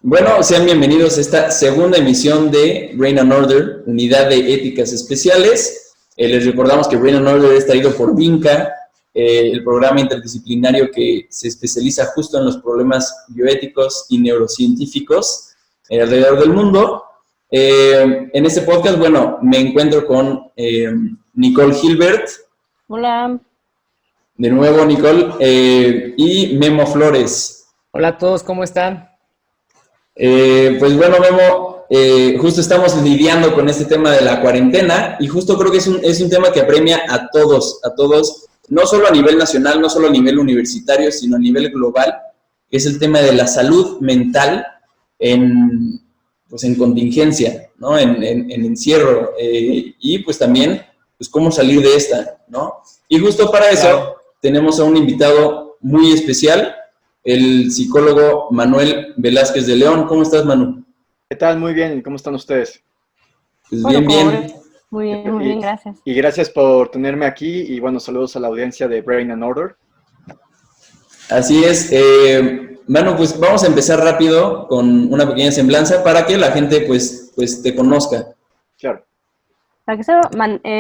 Bueno, sean bienvenidos a esta segunda emisión de Brain and Order, Unidad de Éticas Especiales. Les recordamos que Brain and Order es traído por VINCA, el programa interdisciplinario que se especializa justo en los problemas bioéticos y neurocientíficos alrededor del mundo. En este podcast, bueno, me encuentro con Nicole Gilbert. Hola. De nuevo, Nicole, y Memo Flores. Hola a todos, ¿cómo están? Pues bueno, Memo, justo estamos lidiando con este tema de la cuarentena y justo creo que es un tema que apremia a todos, no solo a nivel nacional, no solo a nivel universitario, sino a nivel global, que es el tema de la salud mental pues en contingencia, ¿no? En encierro, y pues también pues cómo salir de esta, ¿no? Y justo para eso tenemos a un invitado muy especial, el psicólogo Manuel Velázquez de León. ¿Cómo estás, Manu? ¿Qué tal? Muy bien. ¿Cómo están ustedes? Pues Bueno, bien. Muy bien, gracias. Y gracias por tenerme aquí y bueno, saludos a la audiencia de Brain and Order. Así es. Manu, pues vamos a empezar rápido con una pequeña semblanza para que la gente pues te conozca. Claro. Para que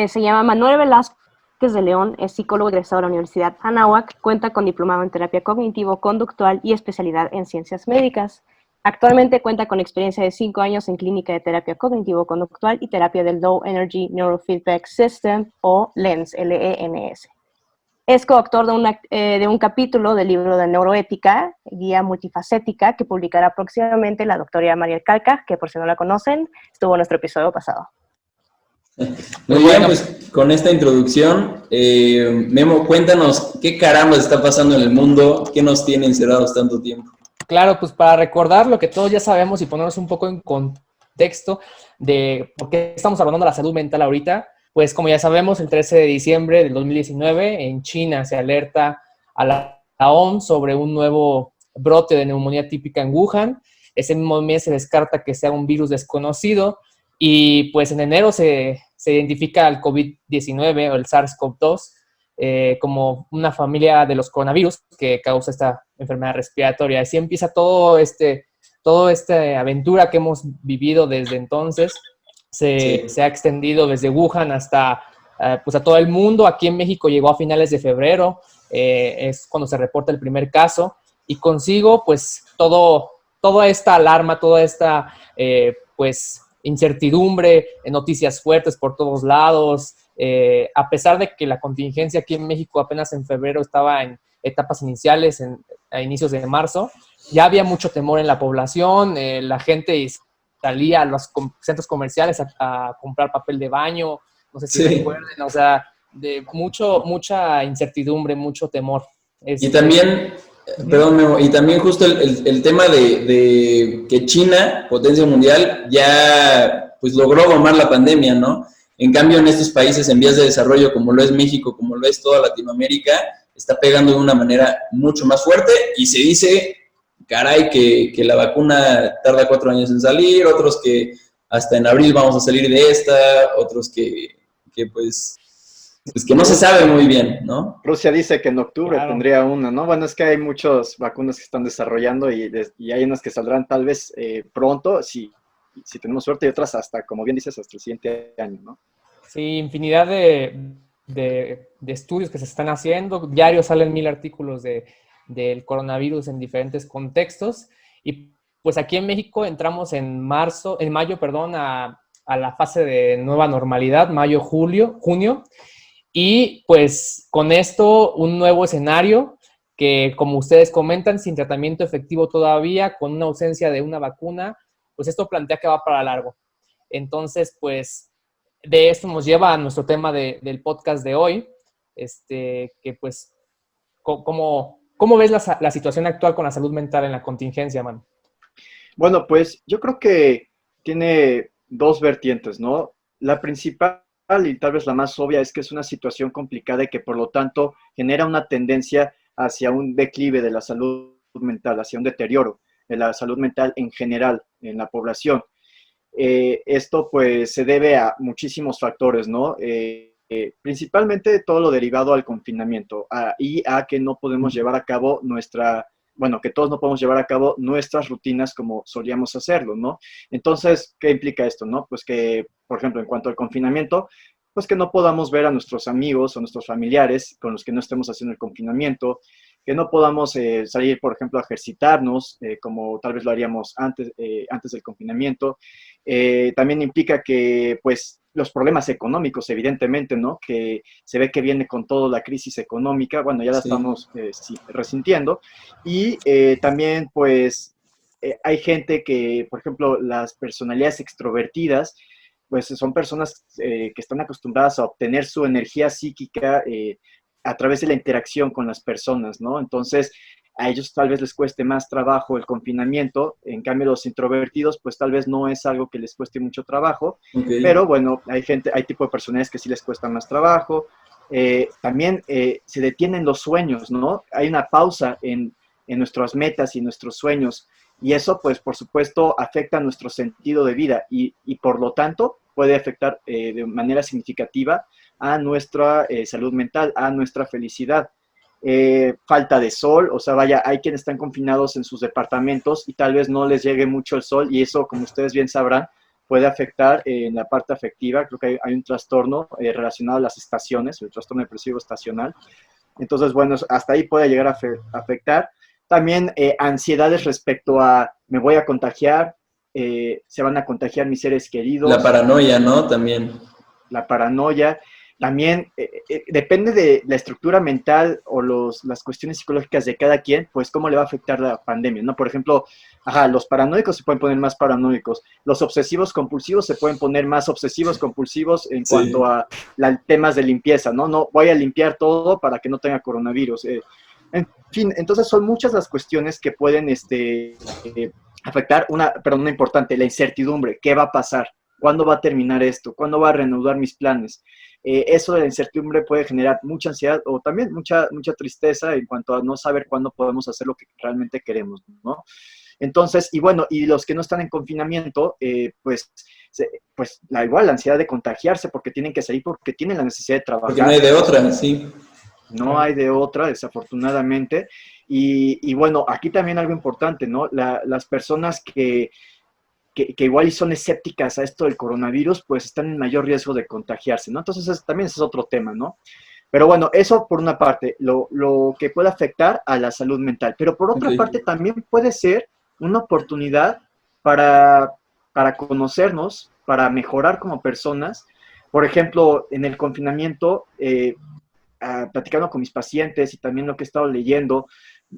se llama Manuel Velázquez de León, es psicólogo egresado de la Universidad Anáhuac, cuenta con diplomado en terapia cognitivo-conductual y especialidad en ciencias médicas. Actualmente cuenta con experiencia de 5 años en clínica de terapia cognitivo-conductual y terapia del Low Energy Neurofeedback System o LENS, L-E-N-S. Es coautor de un capítulo del libro de neuroética, guía multifacética, que publicará próximamente la doctora Mariel Calca, que por si no la conocen, estuvo en nuestro episodio pasado. Muy bien, pues con esta introducción, Memo, cuéntanos qué caramba está pasando en el mundo, qué nos tiene encerrados tanto tiempo. Claro, pues para recordar lo que todos ya sabemos y ponernos un poco en contexto de por qué estamos hablando de la salud mental ahorita, pues como ya sabemos, el 13 de diciembre del 2019 en China se alerta a la OMS sobre un nuevo brote de neumonía típica en Wuhan. Ese mismo mes se descarta que sea un virus desconocido y pues en enero se identifica el COVID-19 o el SARS-CoV-2 como una familia de los coronavirus que causa esta enfermedad respiratoria. Así empieza toda esta aventura que hemos vivido desde entonces. Se ha extendido desde Wuhan hasta pues a todo el mundo. Aquí en México llegó a finales de febrero, es cuando se reporta el primer caso, y consigo pues toda esta alarma, toda esta pues incertidumbre, noticias fuertes por todos lados. A pesar de que la contingencia aquí en México apenas en febrero estaba en etapas iniciales, a inicios de marzo, ya había mucho temor en la población, la gente salía a los centros comerciales a comprar papel de baño, no sé si recuerden, o sea, de mucha incertidumbre, mucho temor. Y también, perdón, Memo, y también justo el tema de que China, potencia mundial, ya pues logró domar la pandemia, ¿no? En cambio, en estos países en vías de desarrollo, como lo es México, como lo es toda Latinoamérica, está pegando de una manera mucho más fuerte y se dice, caray, que la vacuna tarda 4 años en salir, otros que hasta en abril vamos a salir de esta, otros que pues que no se sabe muy bien, ¿no? Rusia dice que en octubre tendría una, ¿no? Bueno, es que hay muchas vacunas que están desarrollando y hay unas que saldrán tal vez pronto, si tenemos suerte, y otras hasta, como bien dices, hasta el siguiente año, ¿no? Sí, infinidad de estudios que se están haciendo. Diario salen 1000 artículos del coronavirus en diferentes contextos. Y pues aquí en México entramos en mayo, a la fase de nueva normalidad, junio. Y pues con esto un nuevo escenario que, como ustedes comentan, sin tratamiento efectivo todavía, con una ausencia de una vacuna, pues esto plantea que va para largo. Entonces, pues de esto nos lleva a nuestro tema del podcast de hoy, que pues, ¿cómo ves la situación actual con la salud mental en la contingencia, man? Bueno, pues yo creo que tiene dos vertientes, ¿no? La principal y tal vez la más obvia es que es una situación complicada y que por lo tanto genera una tendencia hacia un declive de la salud mental, hacia un deterioro de la salud mental en general en la población. Esto pues se debe a muchísimos factores, ¿no? Principalmente todo lo derivado al confinamiento y a que no podemos llevar a cabo nuestra bueno, que todos no podemos llevar a cabo nuestras rutinas como solíamos hacerlo, ¿no? Entonces, ¿qué implica esto, no? Pues que, por ejemplo, en cuanto al confinamiento, pues que no podamos ver a nuestros amigos o nuestros familiares con los que no estemos haciendo el confinamiento, que no podamos salir, por ejemplo, a ejercitarnos, como tal vez lo haríamos antes del confinamiento. También implica que, pues, los problemas económicos, evidentemente, ¿no? Que se ve que viene con toda la crisis económica, bueno, ya la Sí. estamos resintiendo. Y también, pues, hay gente que, por ejemplo, las personalidades extrovertidas, pues son personas que están acostumbradas a obtener su energía psíquica a través de la interacción con las personas, ¿no? Entonces, a ellos tal vez les cueste más trabajo el confinamiento, en cambio los introvertidos, pues tal vez no es algo que les cueste mucho trabajo, Okay. pero bueno, hay tipo de personas que sí les cuesta más trabajo. También se detienen los sueños, ¿no? Hay una pausa en nuestras metas y nuestros sueños, y eso, pues, por supuesto, afecta nuestro sentido de vida y por lo tanto puede afectar de manera significativa a nuestra salud mental, a nuestra felicidad. Falta de sol, o sea, vaya, hay quienes están confinados en sus departamentos y tal vez no les llegue mucho el sol y eso, como ustedes bien sabrán, puede afectar en la parte afectiva. Creo que hay un trastorno relacionado a las estaciones, el trastorno depresivo estacional. Entonces, bueno, hasta ahí puede llegar a afectar. También ansiedades respecto a me voy a contagiar, se van a contagiar mis seres queridos. La paranoia, ¿no? También. La paranoia. También depende de la estructura mental o las cuestiones psicológicas de cada quien, pues cómo le va a afectar la pandemia, ¿no? Por ejemplo, los paranoicos se pueden poner más paranoicos, los obsesivos compulsivos se pueden poner más obsesivos compulsivos en cuanto a temas de limpieza, ¿no? No voy a limpiar todo para que no tenga coronavirus. En fin, entonces son muchas las cuestiones que pueden afectar, pero una importante, la incertidumbre, ¿qué va a pasar? ¿Cuándo va a terminar esto? ¿Cuándo va a reanudar mis planes? Eso de la incertidumbre puede generar mucha ansiedad o también mucha mucha tristeza en cuanto a no saber cuándo podemos hacer lo que realmente queremos, ¿no? Entonces, y bueno, y los que no están en confinamiento, pues igual la ansiedad de contagiarse porque tienen que salir, porque tienen la necesidad de trabajar. Porque no hay de otra, sí. No hay de otra, desafortunadamente. Y bueno, aquí también algo importante, ¿no? Las personas que igual y son escépticas a esto del coronavirus, pues están en mayor riesgo de contagiarse, ¿no? Entonces también ese es otro tema, ¿no? Pero bueno, eso por una parte, lo que puede afectar a la salud mental. Pero por otra parte también puede ser una oportunidad para conocernos, para mejorar como personas. Por ejemplo, en el confinamiento, platicando con mis pacientes y también lo que he estado leyendo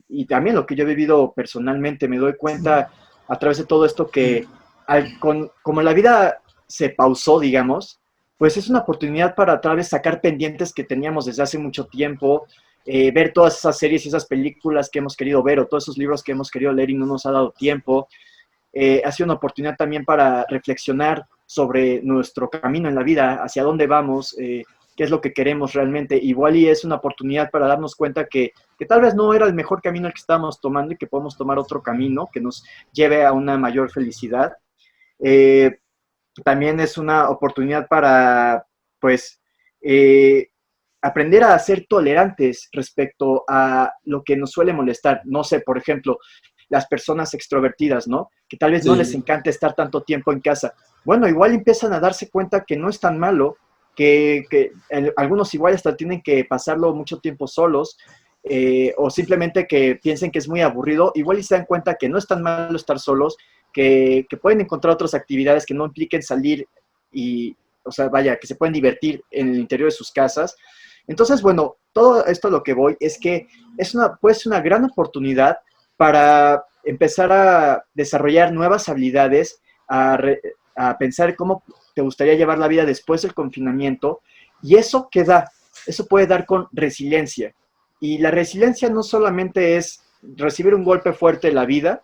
y también lo que yo he vivido personalmente, me doy cuenta a través de todo esto que como la vida se pausó, digamos, pues es una oportunidad para otra vez sacar pendientes que teníamos desde hace mucho tiempo, ver todas esas series y esas películas que hemos querido ver o todos esos libros que hemos querido leer y no nos ha dado tiempo. Ha sido una oportunidad también para reflexionar sobre nuestro camino en la vida, hacia dónde vamos, qué es lo que queremos realmente. Igual y es una oportunidad para darnos cuenta que tal vez no era el mejor camino el que estábamos tomando y que podemos tomar otro camino que nos lleve a una mayor felicidad. También es una oportunidad para, pues, aprender a ser tolerantes respecto a lo que nos suele molestar. No sé, por ejemplo, las personas extrovertidas, ¿no? Que tal vez no les encanta estar tanto tiempo en casa. Bueno, igual empiezan a darse cuenta que no es tan malo, que algunos igual hasta tienen que pasarlo mucho tiempo solos, o simplemente que piensen que es muy aburrido, igual y se dan cuenta que no es tan malo estar solos, que pueden encontrar otras actividades que no impliquen salir y, o sea, vaya, que se pueden divertir en el interior de sus casas. Entonces, bueno, todo esto a lo que voy es que puede ser una gran oportunidad para empezar a desarrollar nuevas habilidades, a pensar cómo te gustaría llevar la vida después del confinamiento, y eso ¿qué da? Eso puede dar con resiliencia. Y la resiliencia no solamente es recibir un golpe fuerte de la vida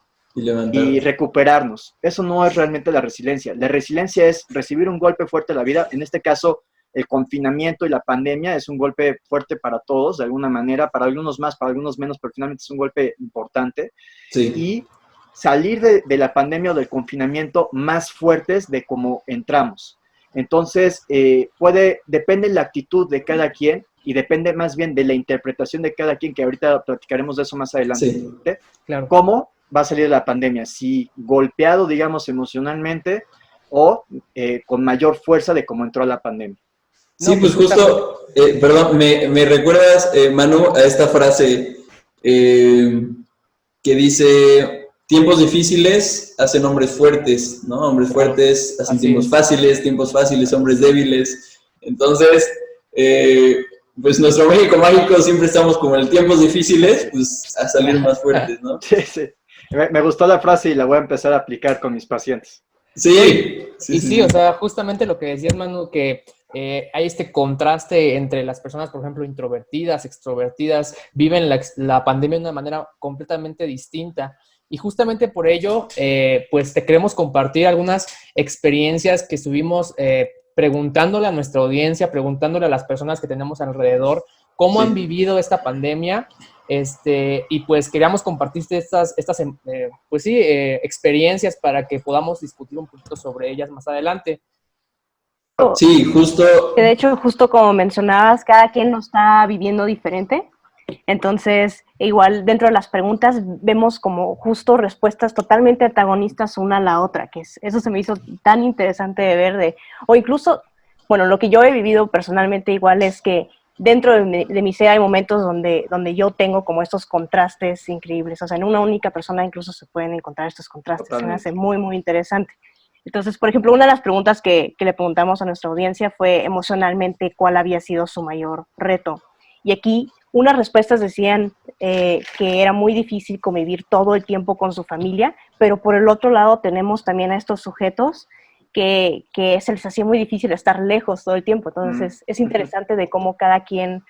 y recuperarnos. Eso no es realmente la resiliencia. La resiliencia es recibir un golpe fuerte de la vida. En este caso, el confinamiento y la pandemia es un golpe fuerte para todos, de alguna manera, para algunos más, para algunos menos, pero finalmente es un golpe importante. Sí. Y salir de la pandemia o del confinamiento más fuertes de cómo entramos. Entonces, depende de la actitud de cada quien, y depende más bien de la interpretación de cada quien, que ahorita platicaremos de eso más adelante. Sí, claro. ¿Cómo va a salir la pandemia? Si golpeado, digamos, emocionalmente o con mayor fuerza de cómo entró la pandemia. sí, No, pues pues justo, perdón, me recuerdas, Manu, a esta frase que dice, tiempos difíciles hacen hombres fuertes, ¿no? Hombres claro, fuertes hacen así tiempos es. fáciles, tiempos fáciles, hombres débiles. Entonces, pues nuestro México mágico siempre estamos como en tiempos difíciles, pues a salir más fuertes, ¿no? Sí, sí. Me gustó la frase y la voy a empezar a aplicar con mis pacientes. No, Sí, sí, y sí, sí, o sí. sea, justamente lo que decías, Manu, que hay este contraste entre las personas, por ejemplo, introvertidas, extrovertidas, viven la pandemia de una manera completamente distinta. Y justamente por ello, pues te queremos compartir algunas experiencias que estuvimos preguntándole a nuestra audiencia, preguntándole a las personas que tenemos alrededor, cómo han Sí. vivido esta pandemia. Y pues queríamos compartirte pues sí, experiencias para que podamos discutir un poquito sobre ellas más adelante. Sí, justo, Que de hecho, justo como mencionabas, cada quien lo está viviendo diferente. Entonces, igual dentro de las preguntas vemos como justo respuestas totalmente antagonistas una a la otra, eso se me hizo tan interesante de ver, o incluso, bueno, lo que yo he vivido personalmente igual es que dentro de mi ser hay momentos donde yo tengo como estos contrastes increíbles, o sea, en una única persona incluso se pueden encontrar estos contrastes, se me hace Totalmente. muy, muy interesante. Entonces, por ejemplo, una de las preguntas que le preguntamos a nuestra audiencia fue emocionalmente cuál había sido su mayor reto. Y aquí unas respuestas decían que era muy difícil convivir todo el tiempo con su familia, pero por el otro lado tenemos también a estos sujetos que se les hacía muy difícil estar lejos todo el tiempo. Entonces es interesante de cómo cada quien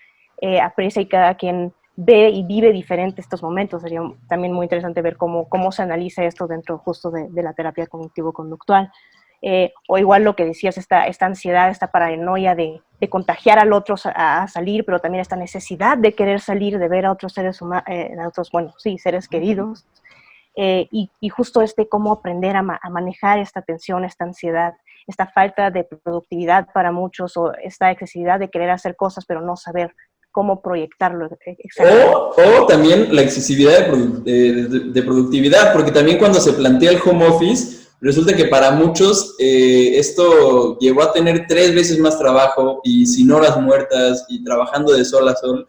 aprecia y cada quien ve y vive diferente estos momentos. Sería también muy interesante ver cómo se analiza esto dentro justo de la terapia cognitivo-conductual. O igual lo que decías, esta ansiedad, esta paranoia de contagiar al otro a salir, pero también esta necesidad de querer salir, de ver a otros seres humanos, seres queridos. Y justo cómo aprender a manejar esta tensión, esta ansiedad, esta falta de productividad para muchos, o esta excesividad de querer hacer cosas, pero no saber cómo proyectarlo exactamente. o también la excesividad de productividad, porque también cuando se plantea el home office, resulta que para muchos esto llevó a tener 3 veces más trabajo y sin horas muertas y trabajando de sol a sol,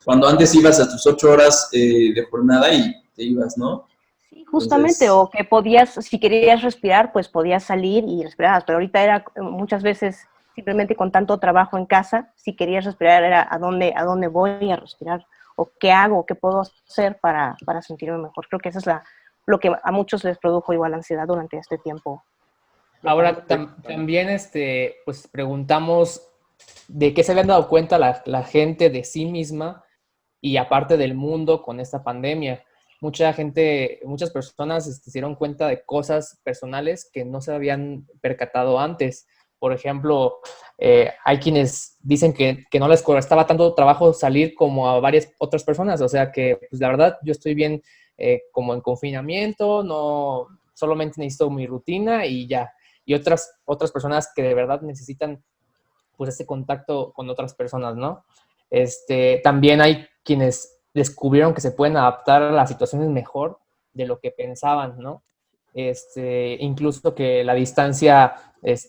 cuando antes ibas a tus 8 horas de jornada y te ibas, ¿no? Sí, justamente, Entonces, o que podías, si querías respirar, pues podías salir y respirabas, pero ahorita era muchas veces simplemente con tanto trabajo en casa, si querías respirar era a dónde voy a respirar, o qué hago, qué puedo hacer para sentirme mejor. Creo que eso es lo que a muchos les produjo igual ansiedad durante este tiempo de Ahora pandemia. también pues preguntamos de qué se habían dado cuenta la gente de sí misma y aparte del mundo con esta pandemia. Muchas personas se dieron cuenta de cosas personales que no se habían percatado antes. Por ejemplo, hay quienes dicen que no les costaba tanto trabajo salir como a varias otras personas. O sea que, pues la verdad, yo estoy bien como en confinamiento, no solamente necesito mi rutina y ya. Y otras personas que de verdad necesitan pues ese contacto con otras personas, ¿no? También hay quienes descubrieron que se pueden adaptar a las situaciones mejor de lo que pensaban, ¿no? Incluso que la distancia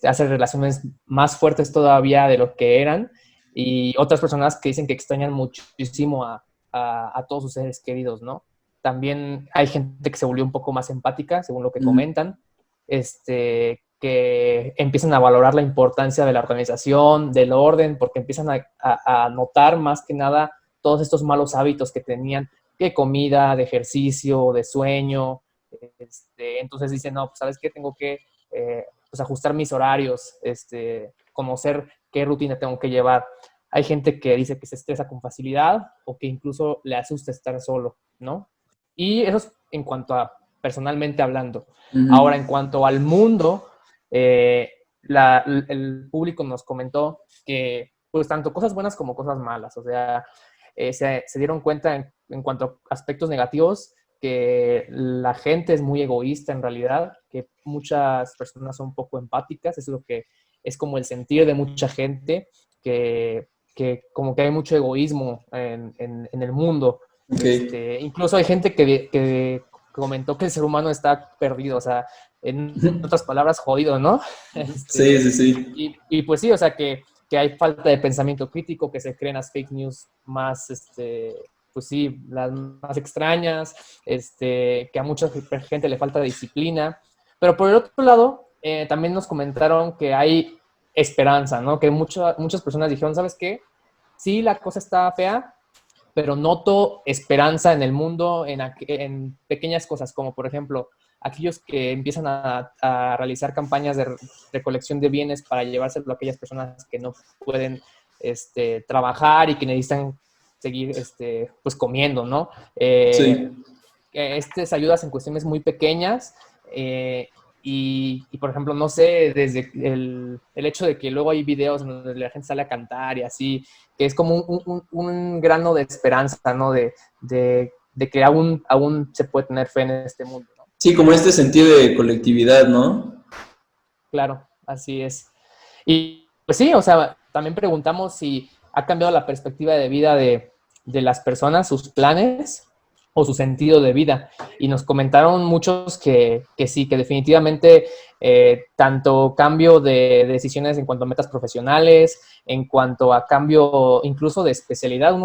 hace relaciones más fuertes todavía de lo que eran, y otras personas que dicen que extrañan muchísimo a todos sus seres queridos, ¿no? También hay gente que se volvió un poco más empática, según lo que comentan, que empiezan a valorar la importancia de la organización, del orden, porque empiezan a notar más que nada todos estos malos hábitos que tenían, de comida, de ejercicio, de sueño. Entonces dicen, no, pues sabes qué, tengo que pues ajustar mis horarios, conocer qué rutina tengo que llevar. Hay gente que dice que se estresa con facilidad o que incluso le asusta estar solo, ¿no? Y eso es en cuanto a personalmente hablando. Ahora, en cuanto al mundo, eh, el público nos comentó que pues tanto cosas buenas como cosas malas, o sea, se dieron cuenta en cuanto a aspectos negativos que la gente es muy egoísta en realidad, que muchas personas son poco empáticas, es lo que es como el sentir de mucha gente, que que como que hay mucho egoísmo en el mundo. Okay. Incluso hay gente que comentó que el ser humano está perdido, o sea, en otras palabras, jodido, ¿no? Sí, sí, sí. Y pues sí, o sea, que hay falta de pensamiento crítico, que se creen las fake news más, pues sí, las más extrañas, que a mucha gente le falta disciplina. Pero por el otro lado, también nos comentaron que hay esperanza, ¿no? Que muchas personas dijeron, ¿sabes qué? Sí, la cosa está fea, pero noto esperanza en el mundo, en pequeñas cosas, como por ejemplo, aquellos que empiezan a realizar campañas de recolección de bienes para llevárselo a aquellas personas que no pueden trabajar y que necesitan seguir pues comiendo, ¿no? Sí. Estas ayudas en cuestiones muy pequeñas por ejemplo, no sé, desde el hecho de que luego hay videos en donde la gente sale a cantar y así, que es como un grano de esperanza, ¿no? De que aún se puede tener fe en este mundo, ¿no? Sí, como este sentido de colectividad, ¿no? Claro, así es. Y pues sí, o sea, también preguntamos si ha cambiado la perspectiva de vida de las personas, sus planes o su sentido de vida. Y nos comentaron muchos que sí, que definitivamente tanto cambio de decisiones en cuanto a metas profesionales, en cuanto a cambio incluso de especialidad,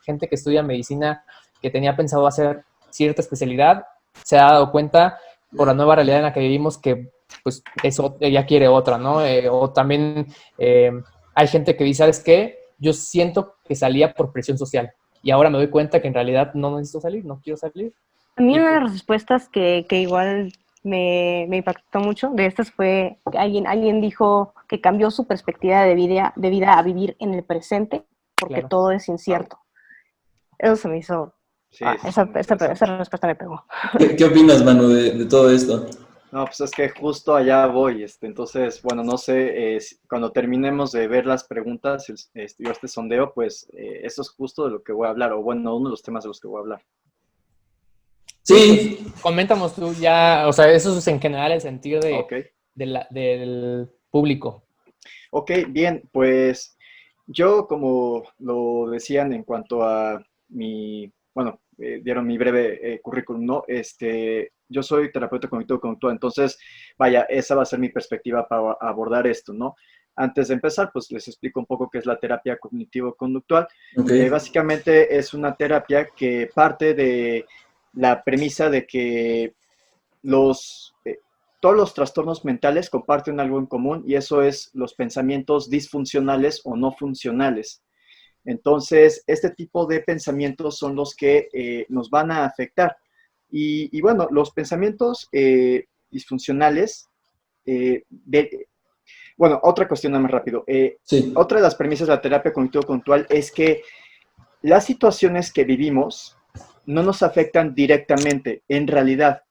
gente que estudia medicina que tenía pensado hacer cierta especialidad, se ha dado cuenta por la nueva realidad en la que vivimos que pues eso ella quiere otra, ¿no? O también hay gente que dice, ¿sabes qué? Yo siento que salía por presión social y ahora me doy cuenta que en realidad no necesito salir, no quiero salir. A mí Y una de pues, las respuestas que igual me impactó mucho de estas fue que alguien dijo que cambió su perspectiva de vida a vivir en el presente porque claro. todo es incierto. Eso se me hizo... Sí, sí, esa muy interesante. respuesta me pegó. ¿Qué opinas, Manu, de todo esto? No, pues es que justo allá voy, entonces, bueno, no sé, cuando terminemos de ver las preguntas, yo este sondeo, pues eso es justo de lo que voy a hablar, o bueno, uno de los temas de los que voy a hablar. Sí, Sí, pues coméntanos tú ya, o sea, eso es en general el sentido Ok, del público. ok, bien, pues yo, como lo decían en cuanto a bueno, dieron mi breve currículum, ¿no? Yo soy terapeuta cognitivo-conductual, entonces, vaya, esa va a ser mi perspectiva para abordar esto, ¿no? Antes de empezar, pues les explico un poco qué es la terapia cognitivo-conductual. ok, Básicamente es una terapia que parte de la premisa de que todos los trastornos mentales comparten algo en común y eso es los pensamientos disfuncionales o no funcionales. Entonces, este tipo de pensamientos son los que nos van a afectar. Y bueno, los pensamientos disfuncionales, bueno, otra cuestión más rápido. sí, Otra de las premisas de la terapia cognitivo-conductual es que las situaciones que vivimos no nos afectan directamente, en realidad.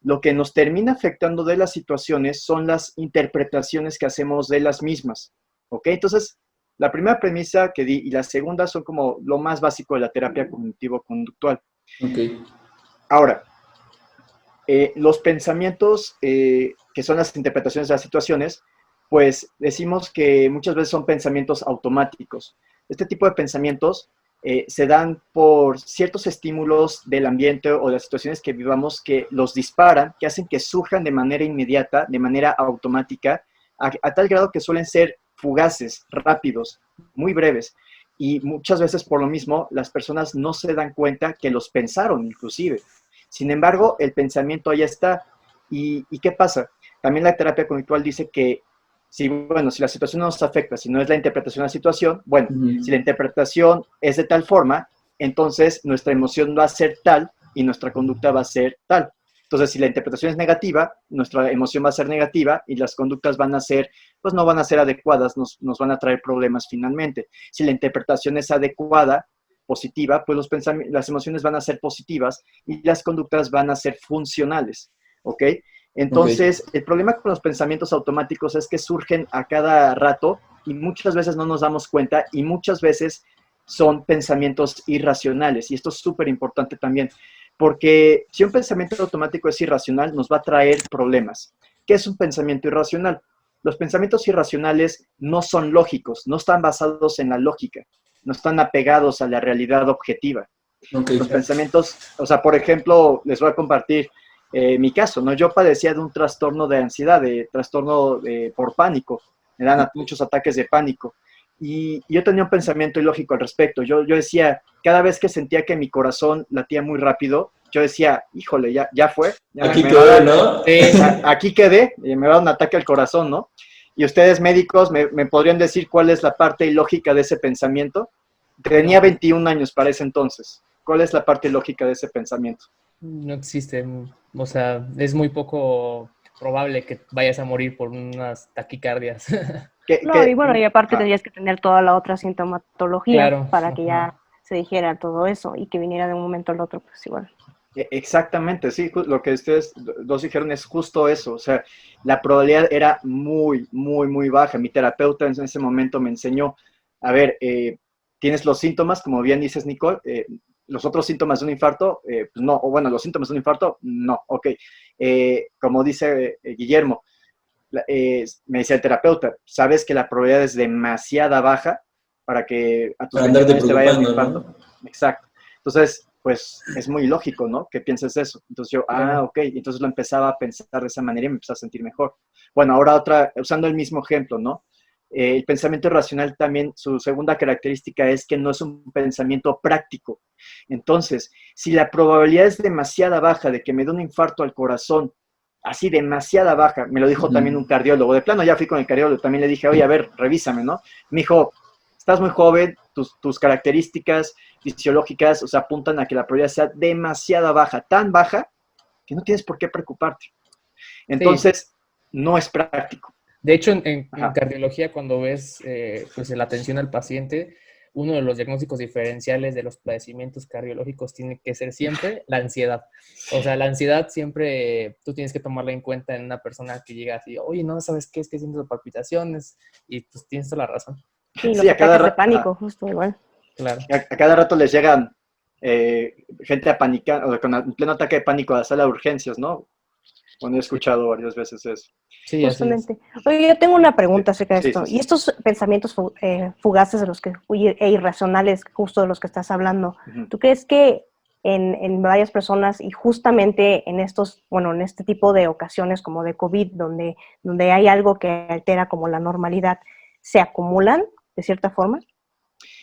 Lo que nos termina afectando de las situaciones son las interpretaciones que hacemos de las mismas. ¿Ok? Entonces, la primera premisa que di y la segunda son como lo más básico de la terapia cognitivo-conductual. ok, Ahora, los pensamientos que son las interpretaciones de las situaciones, pues decimos que muchas veces son pensamientos automáticos. Este tipo de pensamientos se dan por ciertos estímulos del ambiente o de las situaciones que vivamos que los disparan, que hacen que surjan de manera inmediata, de manera automática, a tal grado que suelen ser fugaces, rápidos, muy breves. Y muchas veces por lo mismo las personas no se dan cuenta que los pensaron inclusive. Sin embargo, el pensamiento ahí está. ¿Y qué pasa? También la terapia conductual dice que bueno, si la situación no nos afecta, si no es la interpretación de la situación, bueno, si la interpretación es de tal forma, entonces nuestra emoción va a ser tal y nuestra conducta va a ser tal. Entonces, si la interpretación es negativa, nuestra emoción va a ser negativa y las conductas van a ser, pues no van a ser adecuadas, nos van a traer problemas finalmente. Si la interpretación es adecuada, positiva, pues las emociones van a ser positivas y las conductas van a ser funcionales, ¿ok? ok, Entonces, el problema con los pensamientos automáticos es que surgen a cada rato y muchas veces no nos damos cuenta y muchas veces son pensamientos irracionales. Y esto es súper importante también, porque si un pensamiento automático es irracional, nos va a traer problemas. ¿Qué es un pensamiento irracional? los pensamientos irracionales no son lógicos, no están basados en la lógica, no están apegados a la realidad objetiva. Okay. Los pensamientos, o sea, por ejemplo, les voy a compartir mi caso, ¿no? Yo padecía de un trastorno de ansiedad, de trastorno por pánico, me dan muchos ataques de pánico. Y yo tenía un pensamiento ilógico al respecto. Yo decía, cada vez que sentía que mi corazón latía muy rápido, yo decía, híjole, ya fue. Ya aquí quedé, ¿no? Aquí quedé, y me va un ataque al corazón, ¿no? Y ustedes médicos me podrían decir cuál es la parte ilógica de ese pensamiento. Tenía 21 años para ese entonces. ¿Cuál es la parte ilógica de ese pensamiento? No existe, o sea, es muy poco probable que vayas a morir por unas taquicardias. Y bueno, y aparte tendrías que tener toda la otra sintomatología para que ya se dijera todo eso y que viniera de un momento al otro, pues igual. Exactamente, sí, lo que ustedes dos dijeron es justo eso, o sea, la probabilidad era muy, muy, muy baja. Mi terapeuta en ese momento me enseñó, a ver, tienes los síntomas, como bien dices, Nicole, los otros síntomas de un infarto, pues no, o bueno, los síntomas de un infarto, no, ok. Como dice Guillermo, me decía el terapeuta, sabes que la probabilidad es demasiada baja para que a tus 20 años te vaya un infarto. ¿No? Exacto. Entonces, pues es muy lógico, ¿no? Que pienses eso. Entonces yo, ok. Entonces lo empezaba a pensar de esa manera y me empezaba a sentir mejor. Bueno, ahora usando el mismo ejemplo, ¿no? El pensamiento irracional también, su segunda característica es que no es un pensamiento práctico. Entonces, si la probabilidad es demasiada baja de que me dé un infarto al corazón, así demasiada baja, me lo dijo también un cardiólogo, de plano ya fui con el cardiólogo, también le dije, oye, a ver, revísame, ¿no? Me dijo, estás muy joven, tus características fisiológicas, o sea, apuntan a que la probabilidad sea demasiada baja, tan baja, que no tienes por qué preocuparte. Entonces, no es práctico. De hecho, en cardiología, cuando ves pues, la atención al paciente, uno de los diagnósticos diferenciales de los padecimientos cardiológicos tiene que ser siempre la ansiedad. O sea, la ansiedad siempre tú tienes que tomarla en cuenta en una persona que llega así, oye, no, ¿sabes qué? Es que siento palpitaciones, y pues tienes toda la razón. Sí, los ataques de pánico, justo igual. Claro. A cada rato les llegan gente apanicada, o con un pleno ataque de pánico a la sala de urgencias, ¿no? Bueno, he escuchado varias veces eso. Sí, justamente. Oye, yo tengo una pregunta acerca de esto. Sí. Y estos pensamientos fugaces de los que, e irracionales, justo de los que estás hablando, ¿tú crees que en varias personas y justamente en estos, bueno, en este tipo de ocasiones como de COVID, donde hay algo que altera como la normalidad, se acumulan de cierta forma?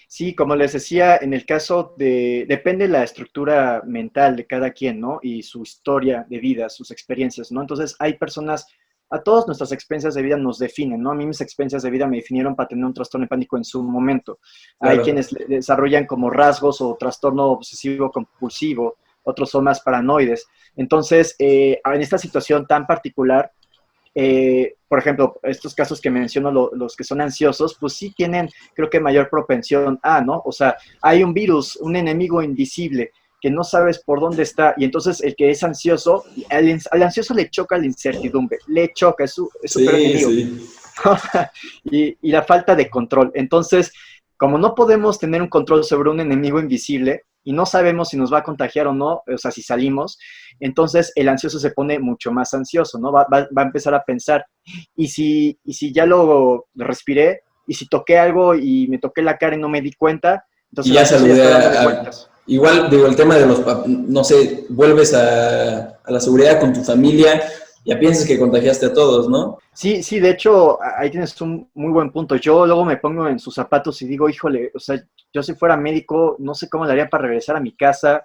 Sí, como les decía, en el caso depende la estructura mental de cada quien, ¿no? Y su historia de vida, sus experiencias, ¿no? Entonces, hay personas, a todas nuestras experiencias de vida nos definen, ¿no? A mí mis experiencias de vida me definieron para tener un trastorno de pánico en su momento. Claro. Hay quienes desarrollan como rasgos o trastorno obsesivo compulsivo, otros son más paranoides. Entonces, en esta situación tan particular, por ejemplo, estos casos que menciono, los que son ansiosos, pues sí tienen, creo que mayor propensión a, ¿no? O sea, hay un virus, un enemigo invisible que no sabes por dónde está, y entonces el que es ansioso, al ansioso le choca la incertidumbre, le choca, es su peor enemigo. Sí. y la falta de control. Entonces, como no podemos tener un control sobre un enemigo invisible, y no sabemos si nos va a contagiar o no, o sea, si salimos, entonces el ansioso se pone mucho más ansioso, ¿no? Va a empezar a pensar, ¿y si ya lo respiré? ¿Y si toqué algo y me toqué la cara y no me di cuenta? Entonces y ya saludé igual, digo, el tema de los, no sé, vuelves a la seguridad con tu familia, ya piensas que contagiaste a todos, ¿no? Sí, de hecho, ahí tienes un muy buen punto. Yo luego me pongo en sus zapatos y digo, híjole, o sea, yo si fuera médico, no sé cómo le haría para regresar a mi casa,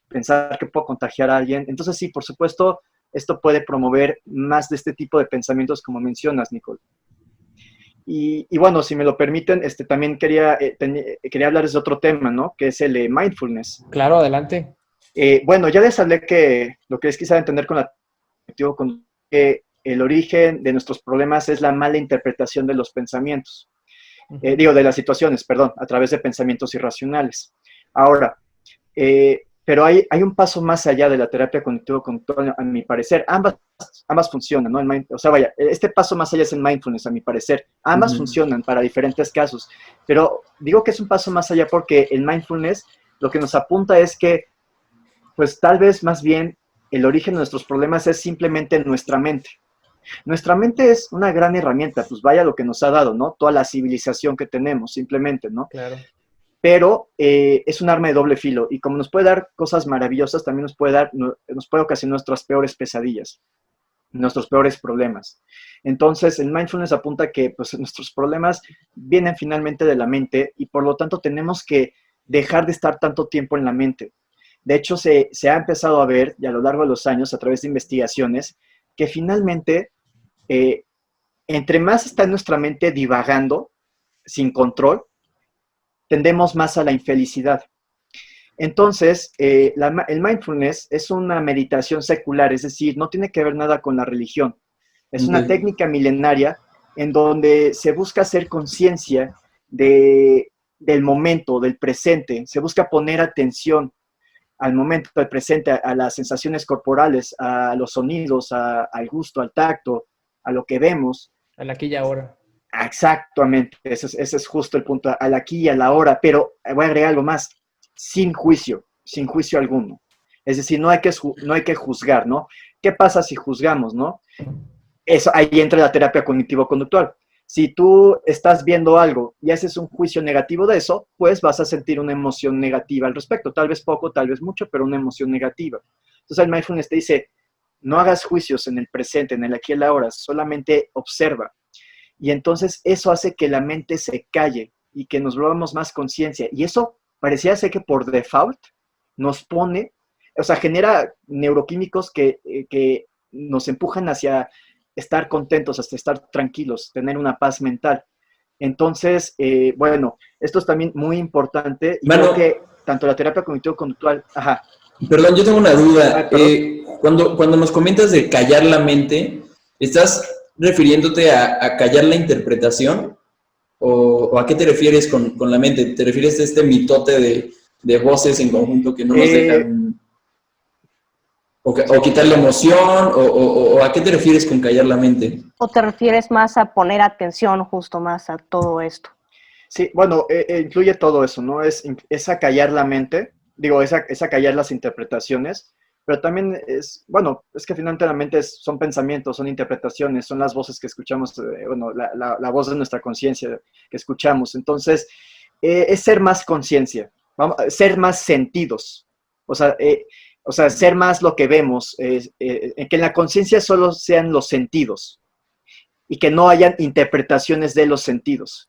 pensar que puedo contagiar a alguien. Entonces sí, por supuesto, esto puede promover más de este tipo de pensamientos como mencionas, Nicole. Y bueno, si me lo permiten, también quería hablarles de otro tema, ¿no? Que es el mindfulness. Claro, adelante. Bueno, ya les hablé que lo que es quizá entender con la que el origen de nuestros problemas es la mala interpretación de los pensamientos. De las situaciones, perdón, a través de pensamientos irracionales. Ahora, pero hay un paso más allá de la terapia cognitivo-conductual, a mi parecer. Ambas funcionan, ¿no? O sea, vaya, este paso más allá es el mindfulness, a mi parecer. Ambas funcionan para diferentes casos, pero digo que es un paso más allá porque el mindfulness lo que nos apunta es que, pues tal vez más bien, el origen de nuestros problemas es simplemente nuestra mente. Nuestra mente es una gran herramienta, pues vaya lo que nos ha dado, ¿no? Toda la civilización que tenemos, simplemente, ¿no? Claro. Pero es un arma de doble filo y como nos puede dar cosas maravillosas, también nos puede ocasionar nuestras peores pesadillas, nuestros peores problemas. Entonces, el mindfulness apunta que pues, nuestros problemas vienen finalmente de la mente y por lo tanto tenemos que dejar de estar tanto tiempo en la mente. De hecho, se ha empezado a ver, y a lo largo de los años, a través de investigaciones, que finalmente, entre más está nuestra mente divagando, sin control, tendemos más a la infelicidad. Entonces, el mindfulness es una meditación secular, es decir, no tiene que ver nada con la religión. Es una técnica milenaria en donde se busca hacer conciencia del momento, del presente. Se busca poner atención al momento del presente, a las sensaciones corporales, a los sonidos, al gusto, al tacto, a lo que vemos. Al aquí y ahora. Exactamente, ese es justo el punto, al aquí y a la hora, pero voy a agregar algo más, sin juicio alguno. Es decir, no hay que juzgar, ¿no? ¿Qué pasa si juzgamos, no? Eso, ahí entra la terapia cognitivo-conductual. Si tú estás viendo algo y haces un juicio negativo de eso, pues vas a sentir una emoción negativa al respecto. Tal vez poco, tal vez mucho, pero una emoción negativa. Entonces el mindfulness te dice, no hagas juicios en el presente, en el aquí y el ahora, solamente observa. Y entonces eso hace que la mente se calle y que nos volvamos más conciencia. Y eso parecía ser que por default nos pone, o sea, genera neuroquímicos que nos empujan hacia estar contentos, hasta estar tranquilos, tener una paz mental. Entonces, bueno, esto es también muy importante. Y creo que tanto la terapia cognitivo-conductual... Ajá. Perdón, yo tengo una duda. Cuando nos comentas de callar la mente, ¿estás refiriéndote a callar la interpretación? ¿O a qué te refieres con la mente? ¿Te refieres a este mitote de voces en conjunto que no nos dejan... O quitar la emoción, o ¿a qué te refieres con callar la mente? ¿O te refieres más a poner atención justo más a todo esto? Sí, bueno, incluye todo eso, ¿no? Es a callar la mente, digo, es a callar las interpretaciones, pero también es, bueno, es que finalmente la mente son pensamientos, son interpretaciones, son las voces que escuchamos, bueno, la voz de nuestra conciencia que escuchamos. Entonces, es ser más conciencia, ser más sentidos, o sea, ser más lo que vemos, que en la conciencia solo sean los sentidos y que no hayan interpretaciones de los sentidos.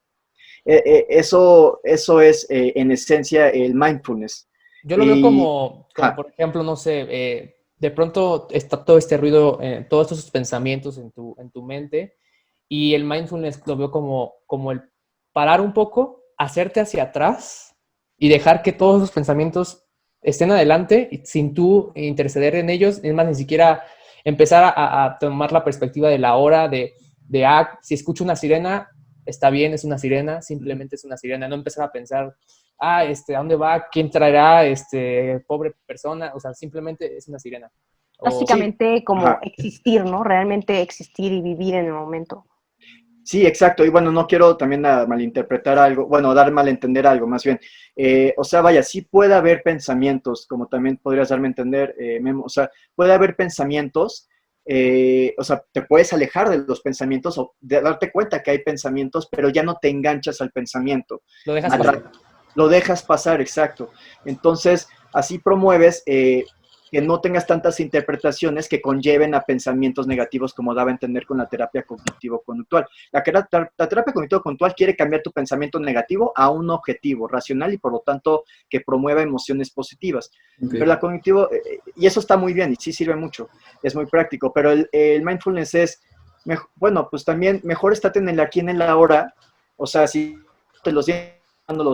Eso es, en esencia, el mindfulness. Yo lo veo como por ejemplo, no sé, de pronto está todo este ruido, todos estos pensamientos en tu mente, y el mindfulness lo veo como el parar un poco, hacerte hacia atrás y dejar que todos esos pensamientos estén adelante sin tú interceder en ellos. Es más, ni siquiera empezar a tomar la perspectiva de la hora, si escucho una sirena, está bien, es una sirena, simplemente es una sirena. No empezar a pensar, ¿a dónde va? ¿Quién traerá? Pobre persona. O sea, simplemente es una sirena. Básicamente como existir, ¿no? Realmente existir y vivir en el momento. Sí, exacto. Y bueno, no quiero también malinterpretar algo, bueno, dar malentender algo, más bien. O sea, vaya, sí puede haber pensamientos, como también podrías darme a entender, Memo. O sea, puede haber pensamientos, o sea, te puedes alejar de los pensamientos o de darte cuenta que hay pensamientos, pero ya no te enganchas al pensamiento. Lo dejas pasar. Lo dejas pasar, exacto. Entonces, así promueves que no tengas tantas interpretaciones que conlleven a pensamientos negativos, como daba a entender con la terapia cognitivo-conductual. La terapia cognitivo-conductual quiere cambiar tu pensamiento negativo a un objetivo racional y, por lo tanto, que promueva emociones positivas. Okay. Pero la cognitivo, y eso está muy bien y sí sirve mucho, es muy práctico, pero el mindfulness es, bueno, pues también mejor estate en el aquí, en el ahora. O sea, si te los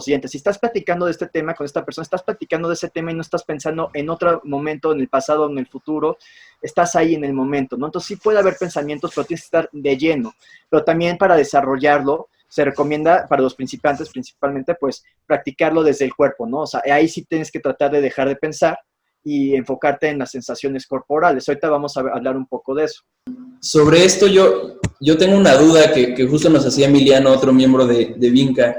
dientes, si estás platicando de este tema con esta persona, estás platicando de ese tema y no estás pensando en otro momento, en el pasado, en el futuro, estás ahí en el momento, ¿no? Entonces sí puede haber pensamientos, pero tienes que estar de lleno. Pero también para desarrollarlo, se recomienda para los principiantes principalmente, pues, practicarlo desde el cuerpo, ¿no? O sea, ahí sí tienes que tratar de dejar de pensar y enfocarte en las sensaciones corporales. Ahorita vamos a hablar un poco de eso. Sobre esto yo tengo una duda que justo nos hacía Emiliano, otro miembro de Vinca,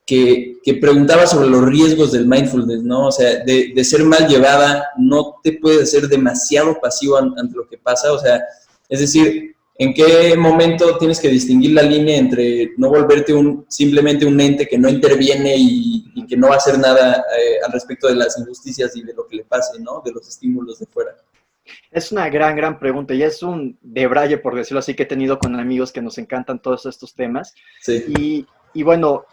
que preguntaba sobre los riesgos del mindfulness, ¿no? O sea, de ser mal llevada, no te puedes hacer demasiado pasivo ante lo que pasa. O sea, es decir, ¿En qué momento tienes que distinguir la línea entre no volverte simplemente un ente que no interviene y que no va a hacer nada al respecto de las injusticias y de lo que le pase, ¿no? De los estímulos de fuera? Es una gran pregunta y es un debraye, por decirlo así, que he tenido con amigos que nos encantan todos estos temas. Sí. Y bueno,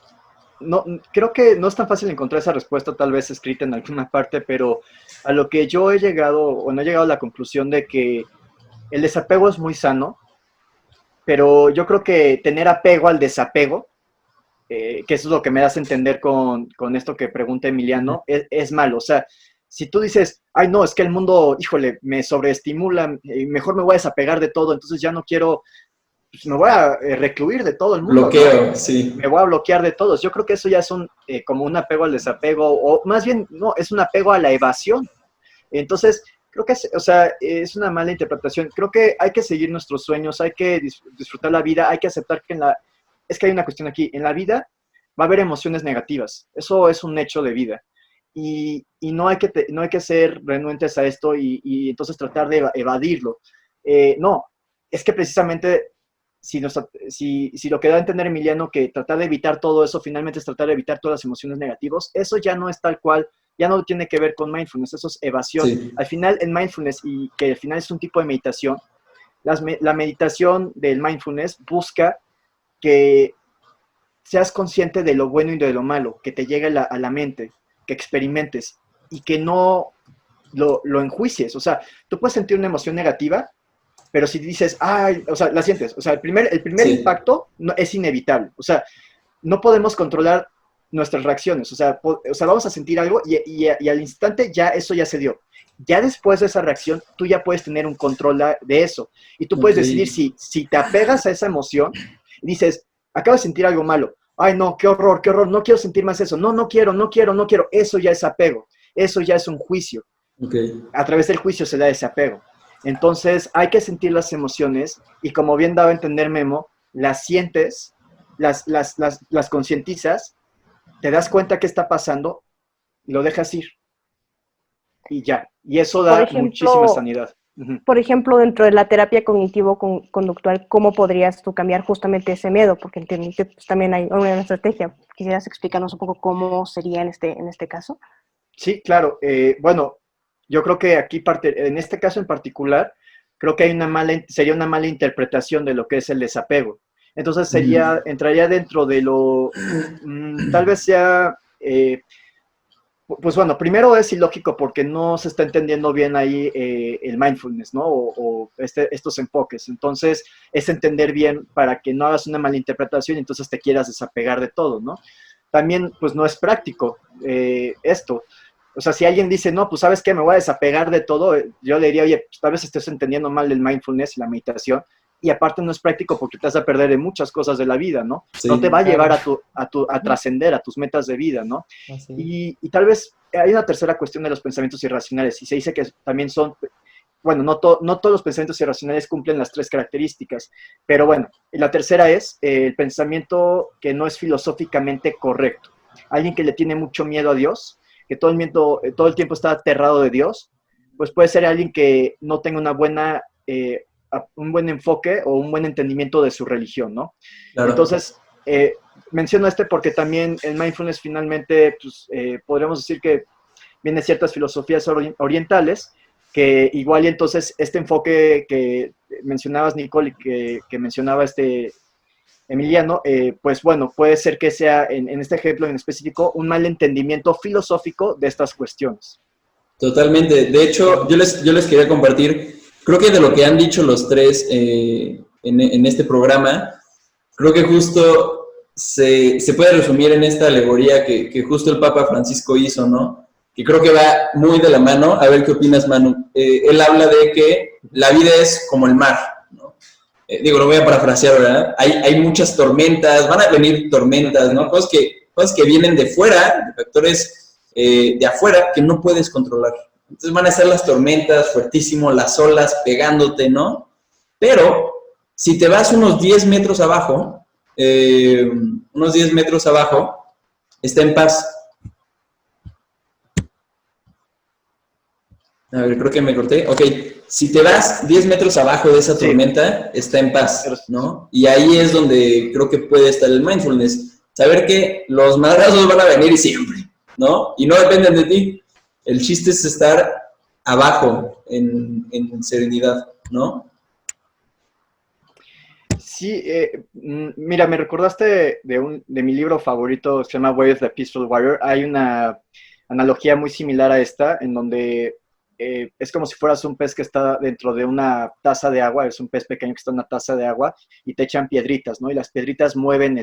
no, creo que no es tan fácil encontrar esa respuesta tal vez escrita en alguna parte, pero a lo que yo he llegado, o no he llegado a la conclusión de que el desapego es muy sano, pero yo creo que tener apego al desapego, que eso es lo que me das a entender con esto que pregunta Emiliano, es malo. O sea, si tú dices, ay no, es que el mundo, híjole, me sobreestimula, mejor me voy a desapegar de todo, entonces ya no quiero, pues me voy a recluir de todo el mundo. Bloqueo, ¿no? sí. Me voy a bloquear de todos. Yo creo que eso ya es como un apego al desapego, o más bien, no, es un apego a la evasión. Entonces, creo que es una mala interpretación. Creo que hay que seguir nuestros sueños, hay que disfrutar la vida, hay que aceptar que es que hay una cuestión aquí, en la vida va a haber emociones negativas, eso es un hecho de vida. Y no hay que ser renuentes a esto y entonces tratar de evadirlo. No, es que precisamente si lo que da a entender Emiliano, que tratar de evitar todo eso finalmente es tratar de evitar todas las emociones negativas, eso ya no es tal cual, ya no tiene que ver con mindfulness, eso es evasión. Sí. Al final, el mindfulness, y que al final es un tipo de meditación, la meditación del mindfulness busca que seas consciente de lo bueno y de lo malo, que te llegue a la mente, que experimentes y que no lo enjuicies. O sea, tú puedes sentir una emoción negativa, pero si dices, ay, o sea, la sientes. O sea, el primer Sí. impacto es inevitable. O sea, no podemos controlar nuestras reacciones. O sea, vamos a sentir algo y al instante eso ya se dio. Ya después de esa reacción, tú ya puedes tener un control de eso. Y tú puedes decidir si te apegas a esa emoción y dices, acabo de sentir algo malo. Ay, no, qué horror, no quiero sentir más eso. No quiero. Eso ya es apego. Eso ya es un juicio. Okay. A través del juicio se da ese apego. Entonces, hay que sentir las emociones y como bien daba a entender Memo, las sientes, las concientizas, te das cuenta qué está pasando y lo dejas ir. Y ya. Y eso da muchísima sanidad. Por ejemplo, dentro de la terapia cognitivo-conductual, ¿cómo podrías tú cambiar justamente ese miedo? Porque entiendo que pues, también hay una estrategia. ¿Quisieras explicarnos un poco cómo sería en este caso? Sí, claro. Bueno, yo creo que aquí en este caso en particular, creo que sería una mala interpretación de lo que es el desapego. Entonces entraría dentro de tal vez sea, pues bueno, primero es ilógico porque no se está entendiendo bien ahí el mindfulness, ¿no? O estos enfoques. Entonces, es entender bien para que no hagas una mala interpretación y entonces te quieras desapegar de todo, ¿no? También, pues no es práctico esto. O sea, si alguien dice, no, pues ¿sabes qué? Me voy a desapegar de todo, yo le diría, oye, pues, tal vez estés entendiendo mal el mindfulness y la meditación, y aparte no es práctico porque te vas a perder de muchas cosas de la vida, ¿no? Sí, no te va a llevar a trascender a tus metas de vida, ¿no? Sí. Y tal vez hay una tercera cuestión de los pensamientos irracionales, y se dice que también son, bueno, no todos los pensamientos irracionales cumplen las 3 características, pero bueno, la tercera es el pensamiento que no es filosóficamente correcto. Alguien que le tiene mucho miedo a Dios, que todo el tiempo está aterrado de Dios, pues puede ser alguien que no tenga un buen enfoque o un buen entendimiento de su religión, ¿no? Claro. Entonces, menciono porque también el mindfulness finalmente, pues, podríamos decir que viene de ciertas filosofías orientales, que igual y entonces este enfoque que mencionabas, Nicole, y que mencionaba Emiliano, pues bueno, puede ser que sea, en este ejemplo en específico, un mal entendimiento filosófico de estas cuestiones. Totalmente. De hecho, yo les quería compartir, creo que de lo que han dicho los tres en este programa, creo que justo se puede resumir en esta alegoría que justo el Papa Francisco hizo, ¿no? Que creo que va muy de la mano. A ver qué opinas, Manu. Él habla de que la vida es como el mar, ¿no? Lo voy a parafrasear, ¿verdad? Hay muchas tormentas, van a venir tormentas, ¿no? Cosas que vienen de fuera, de factores de afuera que no puedes controlar. Entonces van a estar las tormentas fuertísimo, las olas pegándote, ¿no? Pero si te vas unos 10 metros abajo, está en paz. A ver, creo que me corté. Ok, si te vas 10 metros abajo de esa Sí. tormenta, está en paz, ¿no? Y ahí es donde creo que puede estar el mindfulness. Saber que los madrazos van a venir siempre, ¿no? Y no dependen de ti. El chiste es estar abajo en serenidad, ¿no? Sí, mira, me recordaste de mi libro favorito, se llama Way of the Peaceful Warrior. Hay una analogía muy similar a esta, en donde es como si fueras un pez que está dentro de una taza de agua, es un pez pequeño que está en una taza de agua y te echan piedritas, ¿no? Y las piedritas mueven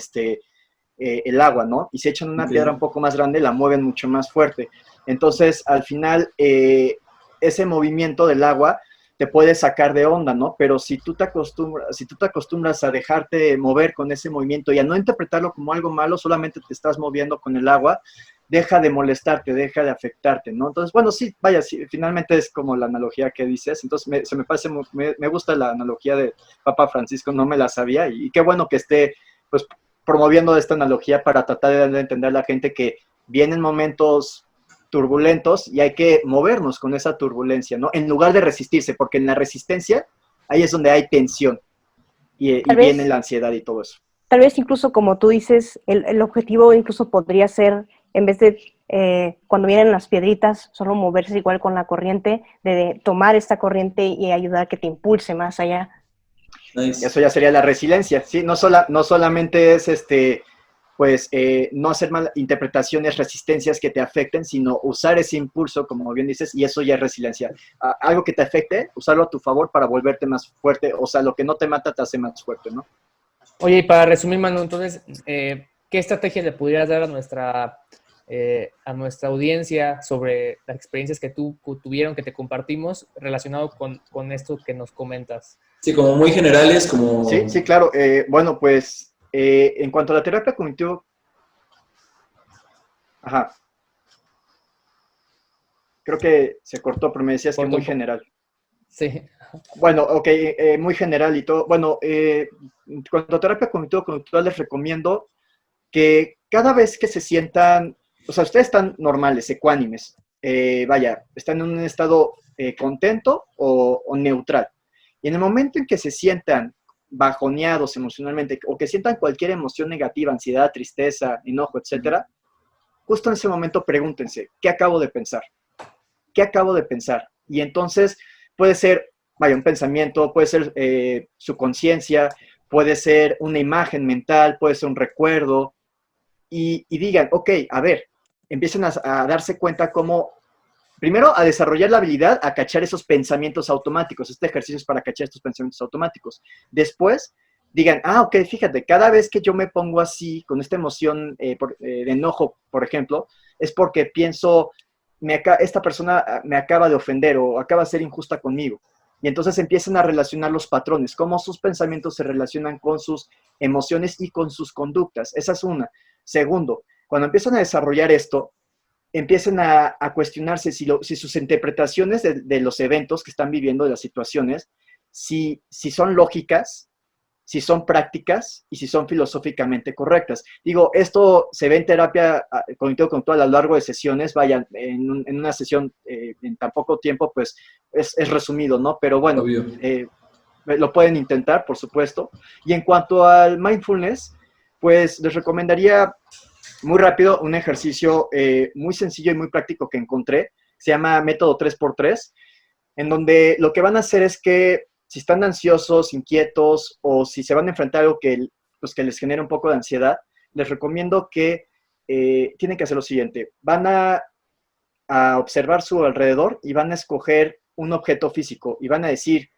el agua, ¿no? Y si echan una piedra un poco más grande, la mueven mucho más fuerte. Entonces, al final, ese movimiento del agua te puede sacar de onda, ¿no? Pero si tú te acostumbras a dejarte mover con ese movimiento y a no interpretarlo como algo malo, solamente te estás moviendo con el agua, deja de molestarte, deja de afectarte, ¿no? Entonces, bueno, sí, vaya, sí, finalmente es como la analogía que dices. Entonces, se me parece, me gusta la analogía de Papa Francisco, no me la sabía, y qué bueno que esté, pues, promoviendo esta analogía para tratar de darle a entender a la gente que vienen momentos turbulentos y hay que movernos con esa turbulencia, ¿no? En lugar de resistirse, porque en la resistencia, ahí es donde hay tensión y viene la ansiedad y todo eso. Tal vez incluso, como tú dices, el objetivo incluso podría ser, en vez de cuando vienen las piedritas, solo moverse igual con la corriente, de tomar esta corriente y ayudar a que te impulse más allá. Nice. Eso ya sería la resiliencia, ¿sí? No solamente es pues no hacer mal interpretaciones, resistencias que te afecten, sino usar ese impulso, como bien dices, y eso ya es resiliencia. Algo que te afecte, usarlo a tu favor para volverte más fuerte, o sea, lo que no te mata te hace más fuerte, ¿no? Oye, y para resumir, Manu, entonces, ¿qué estrategias le pudieras dar a nuestra audiencia sobre las experiencias que tuvieron, que te compartimos, relacionado con esto que nos comentas? Sí, como muy generales, como... Sí, claro. Bueno, pues en cuanto a la terapia cognitivo, ajá, creo que se cortó, pero me decías que muy general. Sí. Bueno, ok, muy general y todo. Bueno, en cuanto a terapia cognitivo-conductual, les recomiendo que cada vez que se sientan, o sea, ustedes están normales, ecuánimes, vaya, están en un estado contento o neutral. Y en el momento en que se sientan bajoneados emocionalmente o que sientan cualquier emoción negativa, ansiedad, tristeza, enojo, etcétera, justo en ese momento pregúntense, ¿qué acabo de pensar? ¿Qué acabo de pensar? Y entonces puede ser, vaya, un pensamiento, puede ser su conciencia, puede ser una imagen mental, puede ser un recuerdo, y digan, ok, a ver, empiecen a darse cuenta cómo, primero, a desarrollar la habilidad a cachar esos pensamientos automáticos. Este ejercicio es para cachar estos pensamientos automáticos. Después, digan, ok, fíjate, cada vez que yo me pongo así, con esta emoción de enojo, por ejemplo, es porque pienso, esta persona me acaba de ofender o acaba de ser injusta conmigo. Y entonces empiezan a relacionar los patrones, cómo sus pensamientos se relacionan con sus emociones y con sus conductas. Esa es una. Segundo, cuando empiezan a desarrollar esto, empiecen a cuestionarse si sus interpretaciones de los eventos que están viviendo, de las situaciones, si son lógicas, si son prácticas y si son filosóficamente correctas. Digo, esto se ve en terapia cognitivo-conductual a lo largo de sesiones, vayan, en una sesión en tan poco tiempo, pues es resumido, ¿no? Pero bueno, lo pueden intentar, por supuesto. Y en cuanto al mindfulness, pues les recomendaría muy rápido un ejercicio muy sencillo y muy práctico que encontré, se llama método 3x3, en donde lo que van a hacer es que si están ansiosos, inquietos o si se van a enfrentar a algo pues, que les genere un poco de ansiedad, les recomiendo que tienen que hacer lo siguiente. Van a observar su alrededor y van a escoger un objeto físico y van a decir,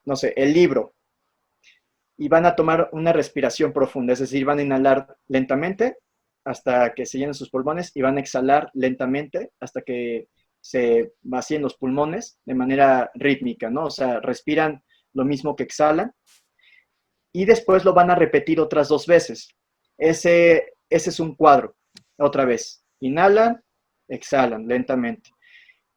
no sé, el libro, y van a tomar una respiración profunda, es decir, van a inhalar lentamente hasta que se llenen sus pulmones y van a exhalar lentamente hasta que se vacíen los pulmones de manera rítmica, ¿no? O sea, respiran lo mismo que exhalan y después lo van a repetir otras 2 veces. Ese es un cuadro. Otra vez, inhalan, exhalan lentamente.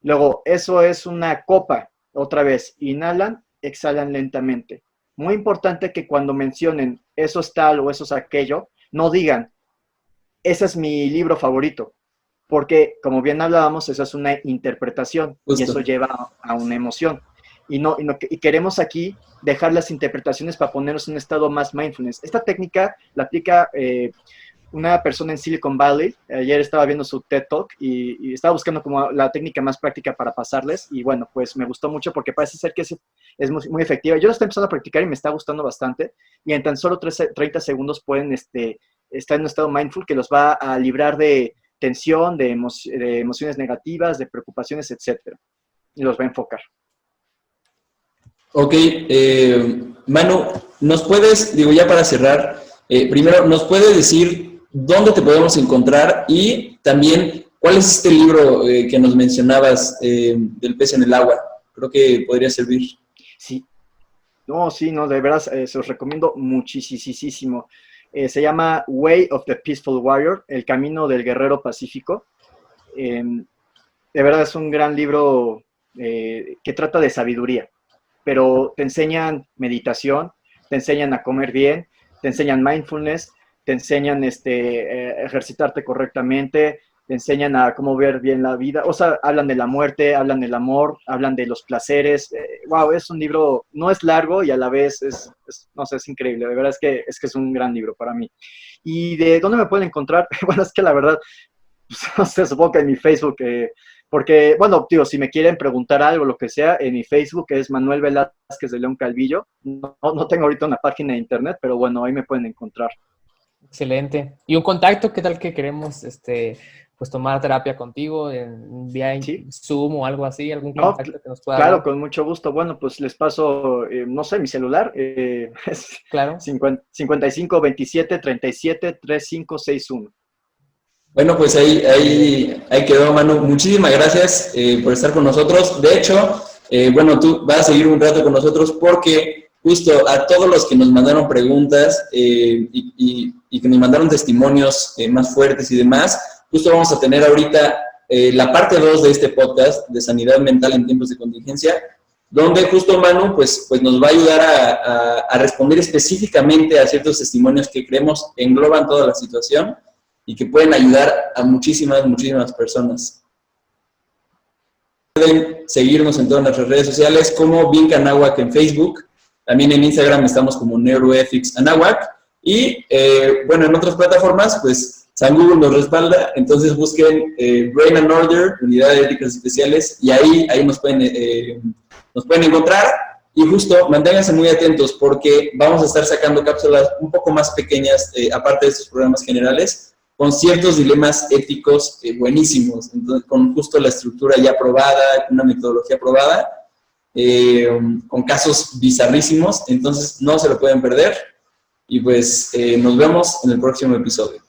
Luego, eso es una copa. Otra vez, inhalan, exhalan lentamente. Muy importante que cuando mencionen eso es tal o eso es aquello, no digan, ese es mi libro favorito, porque, como bien hablábamos, eso es una interpretación Justo. y eso lleva a una emoción. Y queremos aquí dejar las interpretaciones para ponernos en un estado más mindfulness. Esta técnica la aplica una persona en Silicon Valley. Ayer estaba viendo su TED Talk y estaba buscando como la técnica más práctica para pasarles. Y bueno, pues me gustó mucho porque parece ser que es muy, muy efectiva. Yo la estoy empezando a practicar y me está gustando bastante. Y en tan solo 30 segundos pueden estar en un estado mindful que los va a librar de tensión, de emociones negativas, de preocupaciones, etcétera. Y los va a enfocar. Ok, Manu, ¿nos puedes, digo ya para cerrar, primero, ¿nos puedes decir dónde te podemos encontrar y también cuál es este libro que nos mencionabas del pez en el agua? Creo que podría servir. Sí. No, de verdad, se los recomiendo muchísimo. Se llama Way of the Peaceful Warrior, El Camino del Guerrero Pacífico. De verdad es un gran libro que trata de sabiduría, pero te enseñan meditación, te enseñan a comer bien, te enseñan mindfulness, te enseñan ejercitarte correctamente, te enseñan a cómo ver bien la vida. O sea, hablan de la muerte, hablan del amor, hablan de los placeres. Wow, es un libro, no es largo y a la vez no sé, es increíble. De verdad es que es un gran libro para mí. ¿Y de dónde me pueden encontrar? Bueno, es que la verdad, pues, no sé, supongo que en mi Facebook, porque, bueno, digo, si me quieren preguntar algo, lo que sea, en mi Facebook es Manuel Velázquez de León Calvillo. No tengo ahorita una página de internet, pero bueno, ahí me pueden encontrar. Excelente. ¿Y un contacto? ¿Qué tal que queremos pues tomar terapia contigo vía ¿Sí? Zoom o algo así? ¿Algún contacto que nos pueda Claro, dar? con mucho gusto. Bueno, pues les paso, no sé, mi celular. Es Claro. 55 27 37 3561. Bueno, pues ahí quedó, Manu. Muchísimas gracias por estar con nosotros. De hecho, bueno, tú vas a seguir un rato con nosotros porque justo a todos los que nos mandaron preguntas y que nos mandaron testimonios más fuertes y demás, justo vamos a tener ahorita la parte 2 de este podcast de sanidad mental en tiempos de contingencia, donde justo Manu pues nos va a ayudar a responder específicamente a ciertos testimonios que creemos engloban toda la situación y que pueden ayudar a muchísimas personas. Pueden seguirnos en todas nuestras redes sociales como Binca Anáhuac en Facebook, también en Instagram estamos como Neuroethics Anáhuac y bueno, en otras plataformas pues San Google nos respalda, entonces busquen Brain and Order, Unidad de Éticas Especiales y ahí nos pueden encontrar y justo manténganse muy atentos porque vamos a estar sacando cápsulas un poco más pequeñas aparte de estos programas generales con ciertos dilemas éticos buenísimos, entonces, con justo la estructura ya probada, una metodología probada, con casos bizarrísimos, entonces no se lo pueden perder y pues nos vemos en el próximo episodio.